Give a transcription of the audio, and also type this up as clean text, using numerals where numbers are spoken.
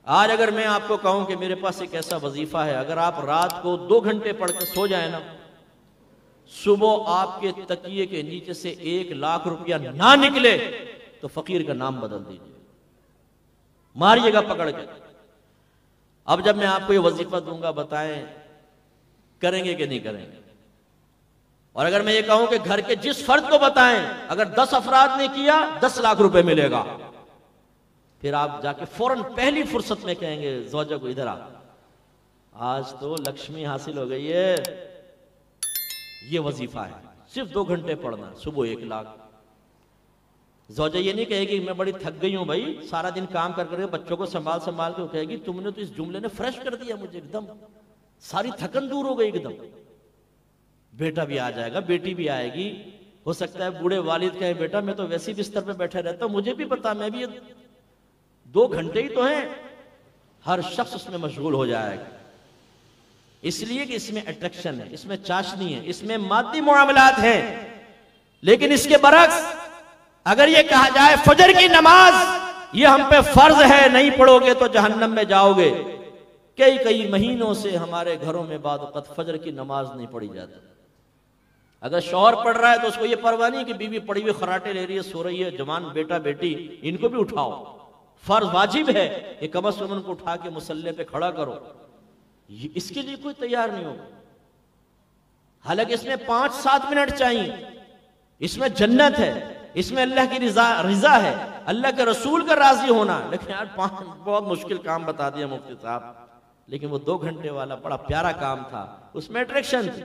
आज अगर मैं आपको कहूं कि मेरे पास एक ऐसा वजीफा है, अगर आप रात को 2 घंटे पढ़ के सो जाए ना, सुबह आपके तकिए के नीचे से 1 लाख रुपया ना निकले तो फकीर का नाम बदल दीजिए, मारिएगा पकड़ के। अब जब मैं आपको ये वजीफा दूंगा, बताएं करेंगे कि नहीं करेंगे? और अगर मैं ये कहूं कि घर के जिस फर्द को बताएं, अगर 10 अफराद ने किया 10 लाख रुपए मिलेगा, फिर आप जाके फौरन पहली फुर्सत में कहेंगे ज़ौजा को इधर आ, आज तो लक्ष्मी हासिल हो गई है। ये वजीफा है, सिर्फ 2 घंटे पढ़ना, सुबह 1 लाख। ज़ौजा ये नहीं कहेगी मैं बड़ी थक गई हूं भाई, सारा दिन काम कर करके बच्चों को संभाल संभाल के, कहेगी तुमने तो इस जुमले ने फ्रेश कर दिया मुझे, एकदम सारी थकन दूर हो गई एकदम। बेटा भी आ जाएगा, बेटी भी आएगी, हो सकता है बूढ़े वालिद कहे बेटा मैं तो वैसे ही बिस्तर पे बैठे रहता हूं, मुझे भी पता, मैं भी 2 घंटे ही तो हैं। हर शख्स उसमें मशगूल हो जाएगा, इसलिए कि इसमें अट्रैक्शन है, इसमें चाशनी है, इसमें मादी मुआमलात हैं। लेकिन इसके बरक्स अगर ये कहा जाए फजर की नमाज ये हम पे फर्ज है, नहीं पढ़ोगे तो जहन्नम में जाओगे, कई महीनों से हमारे घरों में बाद वक़्त फजर की नमाज नहीं पढ़ी जाती। अगर शौहर पढ़ रहा है तो उसको ये परवाह नहीं कि बीवी पड़ी हुई खराटे ले रही है, सो रही है, जवान बेटा बेटी इनको भी उठाओ, फर्ज वाजिब है कि कम से कम उनको उठा के मुसल्ले पे खड़ा करो। इसके लिए कोई तैयार नहीं होगा। हालांकि इसमें 5-7 मिनट चाहिए, इसमें जन्नत है, इसमें अल्लाह की रिजा है, अल्लाह के रसूल का राजी होना। लेकिन यार बहुत मुश्किल काम बता दिया मुफ्ती साहब, लेकिन वो 2 घंटे वाला बड़ा प्यारा काम था, उसमें अट्रैक्शन थी।